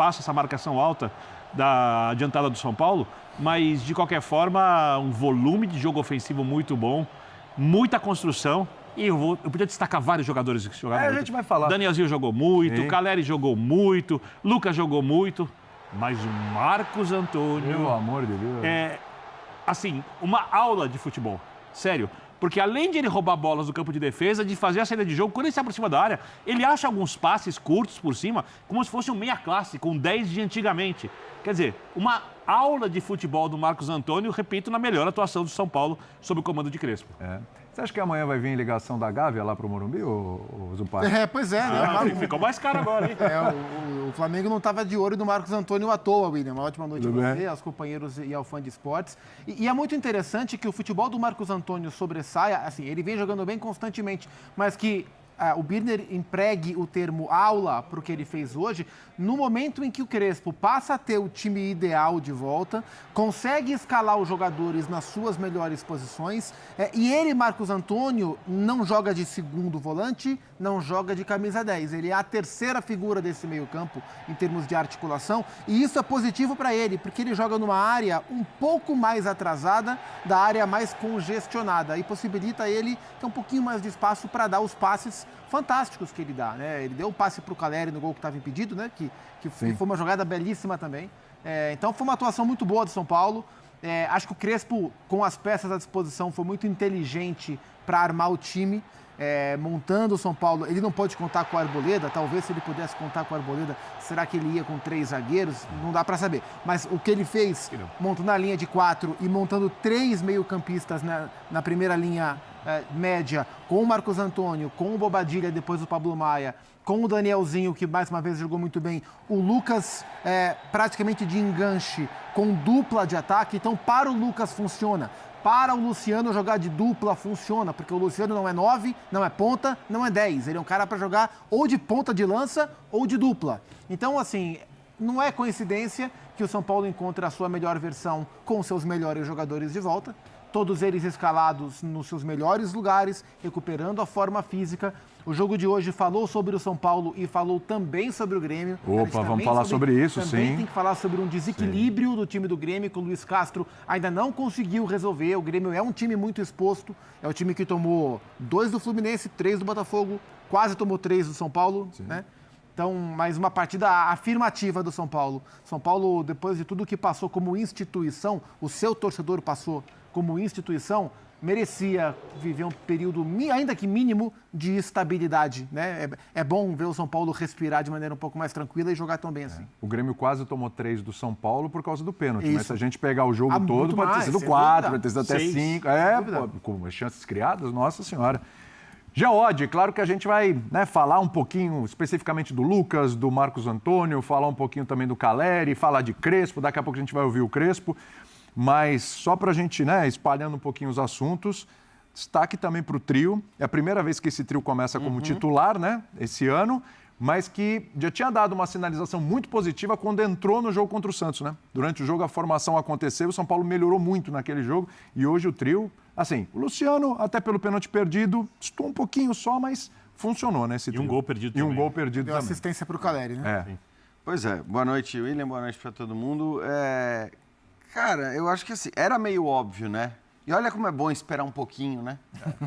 passa essa marcação alta da adiantada do São Paulo, mas de qualquer forma, um volume de jogo ofensivo muito bom, muita construção. E eu podia destacar vários jogadores que jogaram muito. A gente vai falar. Danielzinho jogou muito, Caleri jogou muito, Lucas jogou muito, mas o Marcos Antônio... Pelo amor de Deus. Assim, uma aula de futebol. Sério. Porque além de ele roubar bolas do campo de defesa, de fazer a saída de jogo, quando ele se aproxima da área, ele acha alguns passes curtos por cima, como se fosse um meia-classe, com 10 de antigamente. Quer dizer, uma aula de futebol do Marcos Antônio, repito, na melhor atuação do São Paulo sob o comando de Crespo. Você acha que amanhã vai vir ligação da Gávea lá para o Morumbi, ou Zupar? Pois é, né? Ficou mais caro agora, hein? O Flamengo não estava de olho no Marcos Antônio à toa, William. Uma ótima noite a você, aos companheiros e ao fã de esportes. E é muito interessante que o futebol do Marcos Antônio sobressaia, assim, ele vem jogando bem constantemente, mas que o Birner empregue o termo aula para o que ele fez hoje, no momento em que o Crespo passa a ter o time ideal de volta, consegue escalar os jogadores nas suas melhores posições, e ele, Marcos Antônio, não joga de segundo volante, não joga de camisa 10. Ele é a terceira figura desse meio-campo em termos de articulação, e isso é positivo para ele, porque ele joga numa área um pouco mais atrasada da área mais congestionada, e possibilita ele ter um pouquinho mais de espaço para dar os passes fantásticos que ele dá, né? Ele deu um passe para o Caleri no gol que estava impedido, né? Que foi uma jogada belíssima também. Então foi uma atuação muito boa do São Paulo. Acho que o Crespo, com as peças à disposição, foi muito inteligente para armar o time. Montando o São Paulo, ele não pode contar com a Arboleda, talvez se ele pudesse contar com a Arboleda, será que ele ia com 3 zagueiros? Não dá para saber. Mas o que ele fez, montando a linha de 4 e montando 3 meio-campistas na primeira linha média, com o Marcos Antônio, com o Bobadilla, depois o Pablo Maia, com o Danielzinho, que mais uma vez jogou muito bem, o Lucas praticamente de enganche, com dupla de ataque, então para o Lucas funciona. Para o Luciano jogar de dupla funciona, porque o Luciano não é 9, não é ponta, não é 10. Ele é um cara para jogar ou de ponta de lança ou de dupla. Então, assim, não é coincidência que o São Paulo encontre a sua melhor versão com seus melhores jogadores de volta. Todos eles escalados nos seus melhores lugares, recuperando a forma física. O jogo de hoje falou sobre o São Paulo e falou também sobre o Grêmio. Opa, vamos falar sobre isso, sim. Também tem que falar sobre um desequilíbrio do time do Grêmio, que o Luiz Castro ainda não conseguiu resolver. O Grêmio é um time muito exposto, é o time que tomou 2 do Fluminense, 3 do Botafogo, quase tomou 3 do São Paulo, né? Então, mais uma partida afirmativa do São Paulo. São Paulo, depois de tudo que passou como instituição, o seu torcedor passou como instituição, merecia viver um período, ainda que mínimo, de estabilidade, né? É bom ver o São Paulo respirar de maneira um pouco mais tranquila e jogar tão bem assim. O Grêmio quase tomou 3 do São Paulo por causa do pênalti, mas se a gente pegar o jogo todo, pode ter sido 4, pode ter sido até 5. Com as chances criadas, nossa senhora. Geode, claro que a gente vai falar um pouquinho especificamente do Lucas, do Marcos Antônio, falar um pouquinho também do Caleri, falar de Crespo, daqui a pouco a gente vai ouvir o Crespo. Mas só para a gente, espalhando um pouquinho os assuntos, destaque também para o trio. É a primeira vez que esse trio começa como titular, esse ano, mas que já tinha dado uma sinalização muito positiva quando entrou no jogo contra o Santos, né? Durante o jogo a formação aconteceu, o São Paulo melhorou muito naquele jogo e hoje o trio, assim, o Luciano, até pelo pênalti perdido, estou um pouquinho só, mas funcionou, né? Esse trio. E um gol perdido também. E um gol perdido Deu também. Assistência para o Caleri, né? Pois é, boa noite, William, boa noite para todo mundo. Cara, eu acho que assim, era meio óbvio, né? E olha como é bom esperar um pouquinho, né?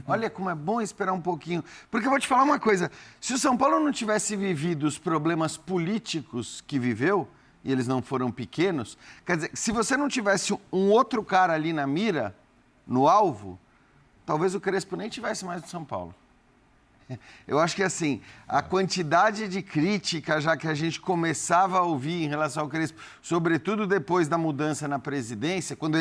Olha como é bom esperar um pouquinho. Porque eu vou te falar uma coisa, se o São Paulo não tivesse vivido os problemas políticos que viveu, e eles não foram pequenos, quer dizer, se você não tivesse um outro cara ali na mira, no alvo, talvez o Crespo nem tivesse mais do São Paulo. Eu acho que, assim, a quantidade de crítica já que a gente começava a ouvir em relação ao Crespo, sobretudo depois da mudança na presidência, quando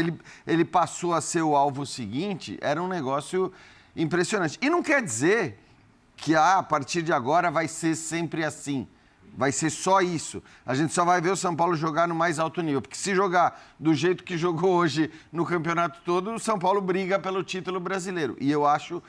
ele passou a ser o alvo seguinte, era um negócio impressionante. E não quer dizer que a partir de agora vai ser sempre assim. Vai ser só isso. A gente só vai ver o São Paulo jogar no mais alto nível. Porque se jogar do jeito que jogou hoje no campeonato todo, o São Paulo briga pelo título brasileiro. E eu acho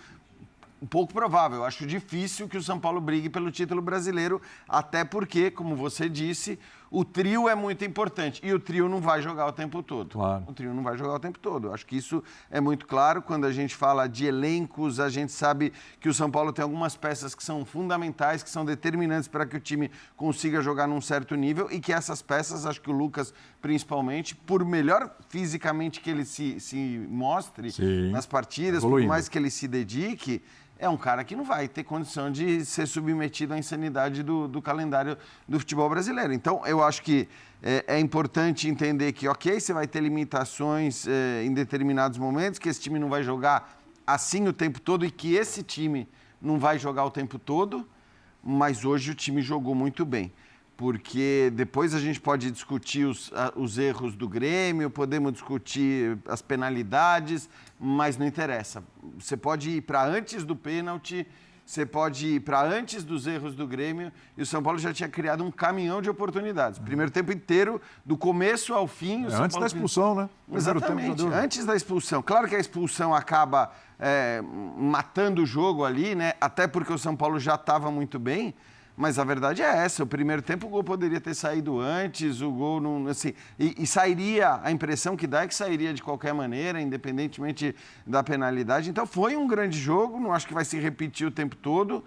um pouco provável. Eu acho difícil que o São Paulo brigue pelo título brasileiro, até porque, como você disse, o trio é muito importante. E o trio não vai jogar o tempo todo. Claro. O trio não vai jogar o tempo todo. Eu acho que isso é muito claro. Quando a gente fala de elencos, a gente sabe que o São Paulo tem algumas peças que são fundamentais, que são determinantes para que o time consiga jogar num certo nível e que essas peças, acho que o Lucas, principalmente, por melhor fisicamente que ele se mostre nas partidas, por mais que ele se dedique, é um cara que não vai ter condição de ser submetido à insanidade do calendário do futebol brasileiro. Então, eu acho que é importante entender que, ok, você vai ter limitações em determinados momentos, que esse time não vai jogar assim o tempo todo e que esse time não vai jogar o tempo todo, mas hoje o time jogou muito bem. Porque depois a gente pode discutir os erros do Grêmio, podemos discutir as penalidades, mas não interessa. Você pode ir para antes do pênalti, você pode ir para antes dos erros do Grêmio, e o São Paulo já tinha criado um caminhão de oportunidades. Primeiro tempo inteiro, do começo ao fim... Antes da expulsão, né? Exatamente, antes da expulsão. Claro que a expulsão acaba matando o jogo ali, né? Até porque o São Paulo já estava muito bem. Mas a verdade é essa, o primeiro tempo o gol poderia ter saído antes, o gol não... Assim, e sairia, a impressão que dá é que sairia de qualquer maneira, independentemente da penalidade. Então foi um grande jogo, não acho que vai se repetir o tempo todo,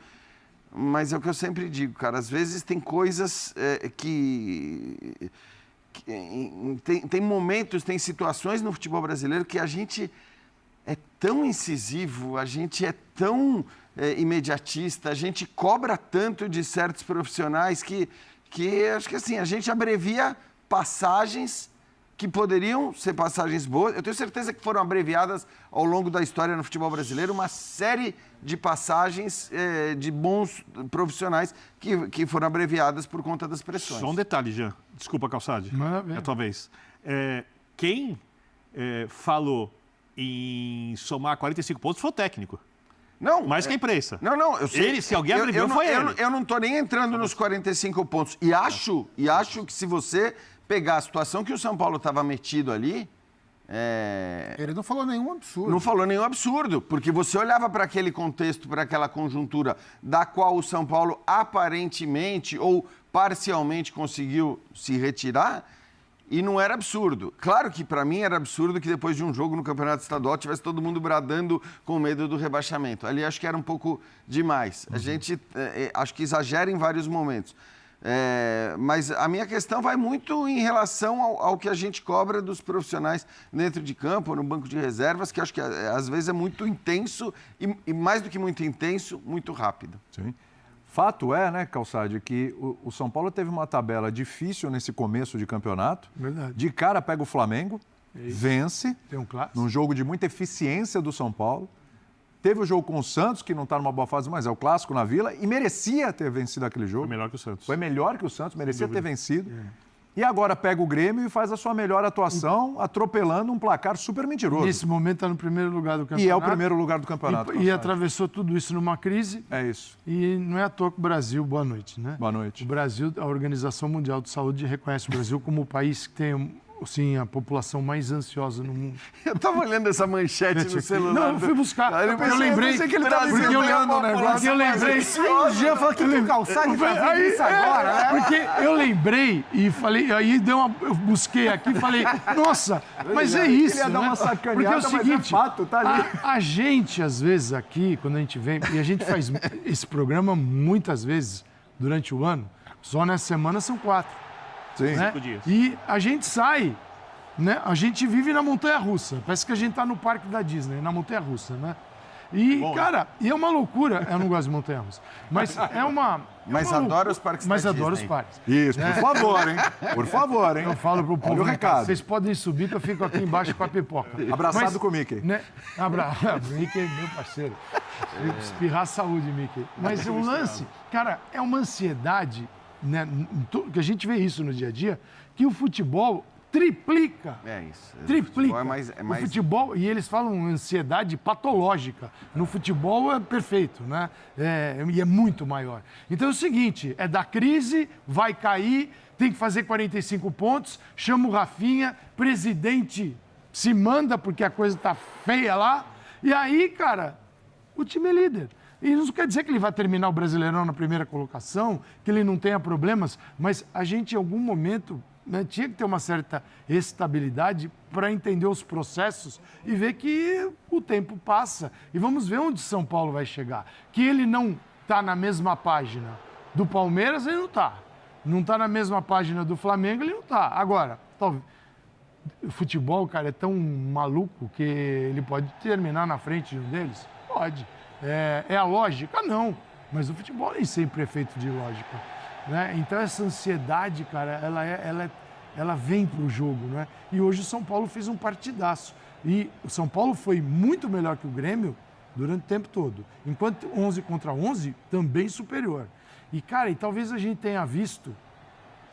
mas é o que eu sempre digo, cara, às vezes tem coisas tem momentos, tem situações no futebol brasileiro que a gente é tão incisivo, a gente é tão... imediatista, a gente cobra tanto de certos profissionais que acho que assim, a gente abrevia passagens que poderiam ser passagens boas. Eu tenho certeza que foram abreviadas ao longo da história no futebol brasileiro uma série de passagens de bons profissionais que foram abreviadas por conta das pressões. Só um detalhe, Jean. Desculpa, Calçade. É a tua vez. Quem falou em somar 45 pontos foi o técnico. Não, mais que a imprensa. Não, eu sei. Se alguém abreviou, foi ele. Eu não estou nem entrando nos 45 pontos. E acho que se você pegar a situação que o São Paulo estava metido ali... Ele não falou nenhum absurdo. Não falou nenhum absurdo, porque você olhava para aquele contexto, para aquela conjuntura da qual o São Paulo aparentemente ou parcialmente conseguiu se retirar... E não era absurdo. Claro que para mim era absurdo que depois de um jogo no Campeonato Estadual tivesse todo mundo bradando com medo do rebaixamento. Ali acho que era um pouco demais. A gente acho que exagera em vários momentos. Mas a minha questão vai muito em relação ao que a gente cobra dos profissionais dentro de campo, no banco de reservas, que acho que às vezes é muito intenso e mais do que muito intenso, muito rápido. Sim. Fato é, né, Calçade, que o São Paulo teve uma tabela difícil nesse começo de campeonato. Verdade. De cara pega o Flamengo, vence, tem um clássico, num jogo de muita eficiência do São Paulo. Teve o jogo com o Santos, que não está numa boa fase, mas é o clássico na Vila, e merecia ter vencido aquele jogo. Foi melhor que o Santos. Foi melhor que o Santos, merecia ter vencido. E agora pega o Grêmio e faz a sua melhor atuação, atropelando um placar super mentiroso. Nesse momento está no primeiro lugar do campeonato. E é o primeiro lugar do campeonato. E atravessou tudo isso numa crise. É isso. E não é à toa que o Brasil, boa noite, né? Boa noite. O Brasil, a Organização Mundial de Saúde reconhece o Brasil como o país que tem, assim, a população mais ansiosa no mundo. Eu estava olhando essa manchete no celular. Não, eu fui buscar. Eu lembrei que ele estava porque olhando o negócio. Porque eu lembrei. O Jean falou que o Calçade fazia isso agora, né? Porque eu lembrei e falei, aí eu busquei aqui e falei, nossa, mas é isso, Queria dar uma sacaneada, porque é o seguinte, mas é fato, tá ali. A gente, às vezes, aqui, quando a gente vem, e a gente faz esse programa muitas vezes durante o ano, só nessa semana são 4. Sim. Né? 5 dias. E a gente sai, né? A gente vive na montanha-russa. Parece que a gente está no parque da Disney, na montanha-russa, né? E, Bom, cara, e é uma loucura. Eu não gosto de montanha-russa. Mas é uma... Mas adoro os parques da Mas adoro os Disney. parques. Isso, por favor, hein? Por favor, hein? Eu falo pro povo, Olha o recado. vocês podem subir que eu fico aqui embaixo com a pipoca. Abraçado com o Mickey. Né? Mickey é meu parceiro. Espirrar a saúde, Mickey. Mas o lance, cara, é uma ansiedade, né? Que a gente vê isso no dia a dia, que o futebol triplica. É isso. Triplica. É mais... O futebol, e eles falam ansiedade patológica. No futebol é perfeito, né? E é muito maior. Então é o seguinte, é da crise, vai cair, tem que fazer 45 pontos, chama o Rafinha, presidente se manda porque a coisa tá feia lá, e aí, cara, o time é líder. E isso não quer dizer que ele vai terminar o Brasileirão na primeira colocação, que ele não tenha problemas, mas a gente, em algum momento, né, tinha que ter uma certa estabilidade para entender os processos e ver que o tempo passa. E vamos ver onde São Paulo vai chegar. Que ele não está na mesma página do Palmeiras, ele não está. Não está na mesma página do Flamengo, ele não está. Agora, talvez... O futebol, cara, é tão maluco que ele pode terminar na frente de um deles? Pode. É a lógica? Não. Mas o futebol nem sempre é feito de lógica. Né? Então, essa ansiedade, cara, ela vem para o jogo. Né? E hoje o São Paulo fez um partidaço. E o São Paulo foi muito melhor que o Grêmio durante o tempo todo. Enquanto 11 contra 11, também superior. E, cara, talvez a gente tenha visto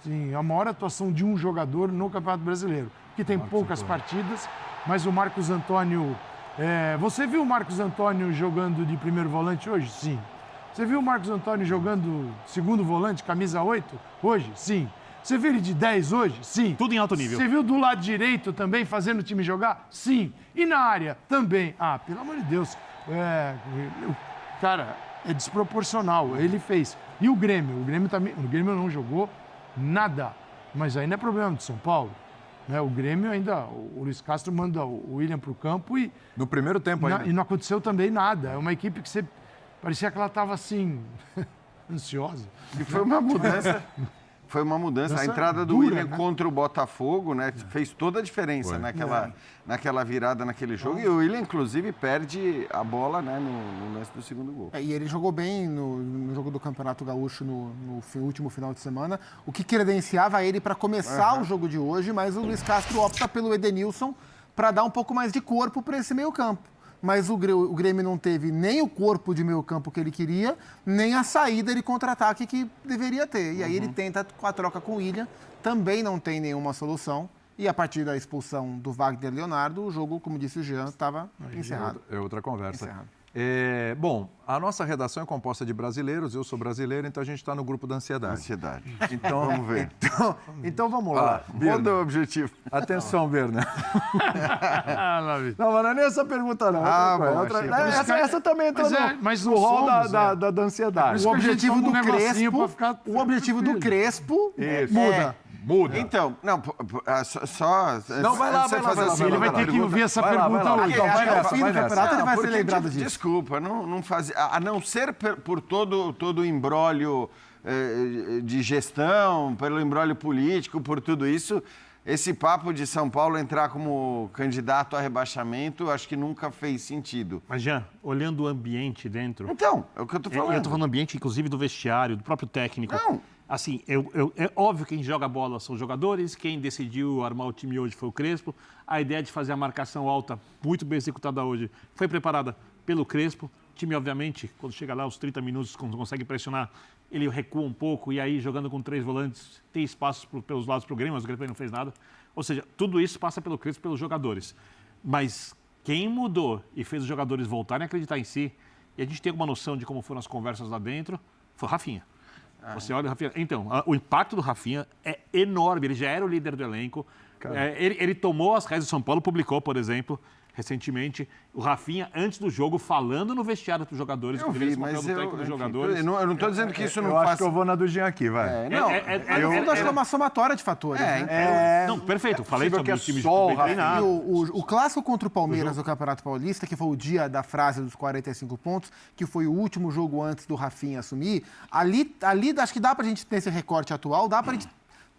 sim, a maior atuação de um jogador no Campeonato Brasileiro, que tem poucas partidas, mas o Marcos Antônio... você viu o Marcos Antônio jogando de primeiro volante hoje? Sim. Você viu o Marcos Antônio jogando segundo volante, camisa 8, hoje? Sim. Você viu ele de 10 hoje? Sim. Tudo em alto nível. Você viu do lado direito também, fazendo o time jogar? Sim. E na área? Também. Ah, pelo amor de Deus. Cara, é desproporcional. Ele fez. E o Grêmio? O Grêmio não jogou nada. Mas aí não é problema do São Paulo. Né? O Grêmio ainda... O Luiz Castro manda o William para o campo e... No primeiro tempo ainda. E não aconteceu também nada. É uma equipe que você... Parecia que ela estava assim... ansiosa. E foi uma mudança... Foi uma mudança. A entrada do William contra o Botafogo, né? Fez toda a diferença naquela virada, naquele jogo. E o William, inclusive, perde a bola, né, no lance do segundo gol. E ele jogou bem no jogo do Campeonato Gaúcho no último final de semana, o que credenciava ele para começar o jogo de hoje, mas o Luiz Castro opta pelo Edenilson para dar um pouco mais de corpo para esse meio-campo. Mas o Grêmio não teve nem o corpo de meio campo que ele queria, nem a saída de contra-ataque que deveria ter. E aí ele tenta com a troca com o William, também não tem nenhuma solução. E a partir da expulsão do Wagner Leonardo, o jogo, como disse o Jean, estava encerrado. É outra conversa. Encerrado. Bom, a nossa redação é composta de brasileiros, eu sou brasileiro, então a gente está no grupo da ansiedade. Então, vamos ver. Então vamos lá. Qual é o objetivo? Atenção, Berna. Não, mas não é nem essa pergunta, não. Essa também entra no rol da ansiedade. O objetivo do Crespo muda. Muda. Então, não, só... Não, vai lá. Ele vai ter que ouvir essa pergunta hoje. No fim do campeonato ele vai ser lembrado disso. Desculpa, não fazia... A não ser por todo o imbróglio de gestão, pelo imbróglio político, por tudo isso, esse papo de São Paulo entrar como candidato a rebaixamento, acho que nunca fez sentido. Mas, Jean, olhando o ambiente dentro... Então, é o que eu tô falando. Eu tô falando do ambiente, inclusive, do vestiário, do próprio técnico. Não. Assim, é óbvio que quem joga bola são os jogadores, quem decidiu armar o time hoje foi o Crespo. A ideia de fazer a marcação alta, muito bem executada hoje, foi preparada pelo Crespo. O time, obviamente, quando chega lá, aos 30 minutos, quando consegue pressionar, ele recua um pouco e aí, jogando com 3 volantes, tem espaço pelos lados para o Grêmio, mas o Grêmio não fez nada. Ou seja, tudo isso passa pelo Crespo, pelos jogadores. Mas quem mudou e fez os jogadores voltarem a acreditar em si, e a gente tem uma noção de como foram as conversas lá dentro, foi o Rafinha. Você olha o Rafinha. Então, o impacto do Rafinha é enorme. Ele já era o líder do elenco. Ele tomou as rédeas do São Paulo, publicou, por exemplo, recentemente, o Rafinha, antes do jogo, falando no vestiário dos jogadores. Eu vi, mas eu não estou dizendo que isso não faz... Eu acho que eu vou na do Jean aqui, vai. Eu acho que é uma somatória de fatores. Não, perfeito. Falei sobre os times de o clássico contra o Palmeiras do Campeonato Paulista, que foi o dia da frase dos 45 pontos, que foi o último jogo antes do Rafinha assumir, ali acho que dá pra gente ter esse recorte atual, dá pra gente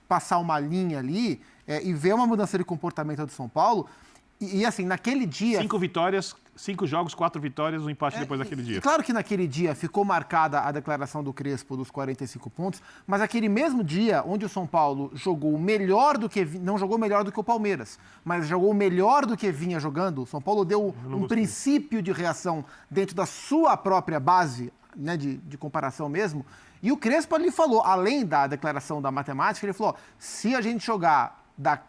passar uma linha ali e ver uma mudança de comportamento do São Paulo. E assim, naquele dia... 5 vitórias, 5 jogos, 4 vitórias, um empate depois daquele dia. Claro que naquele dia ficou marcada a declaração do Crespo dos 45 pontos, mas aquele mesmo dia onde o São Paulo jogou melhor do que... Não jogou melhor do que o Palmeiras, mas jogou melhor do que vinha jogando, o São Paulo deu um princípio de reação dentro da sua própria base, né, de comparação mesmo, e o Crespo ali falou, além da declaração da matemática, ele falou, se a gente jogar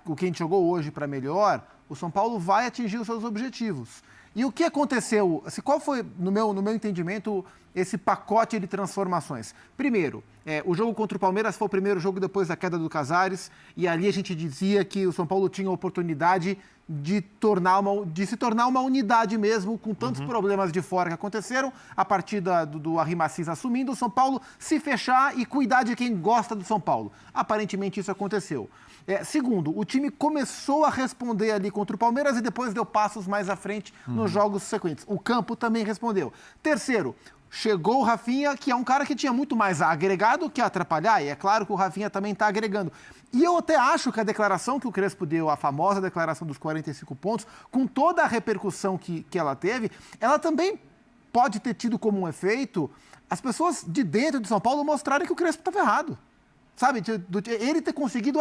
o que a gente jogou hoje para melhor, o São Paulo vai atingir os seus objetivos. E o que aconteceu? Assim, qual foi, no meu entendimento, esse pacote de transformações. Primeiro, o jogo contra o Palmeiras foi o primeiro jogo depois da queda do Casares, e ali a gente dizia que o São Paulo tinha a oportunidade de se tornar uma unidade mesmo, com tantos problemas de fora que aconteceram, a partir do Arrimacis assumindo, o São Paulo se fechar e cuidar de quem gosta do São Paulo. Aparentemente isso aconteceu. Segundo, o time começou a responder ali contra o Palmeiras e depois deu passos mais à frente nos jogos sequentes. O campo também respondeu. Terceiro, chegou o Rafinha, que é um cara que tinha muito mais a agregar do que a atrapalhar, e é claro que o Rafinha também está agregando. E eu até acho que a declaração que o Crespo deu, a famosa declaração dos 45 pontos, com toda a repercussão que ela teve, ela também pode ter tido como um efeito as pessoas de dentro de São Paulo mostrarem que o Crespo estava errado. Sabe, ele ter conseguido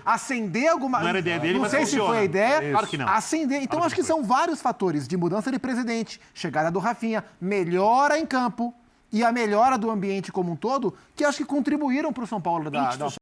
acender alguma... Não era ideia dele, não mas sei funciona. se foi a ideia. Claro que não. Acender. Então, Claro acho que são vários fatores de mudança de presidente, chegada do Rafinha, melhora em campo e a melhora do ambiente como um todo, que acho que contribuíram para o São Paulo da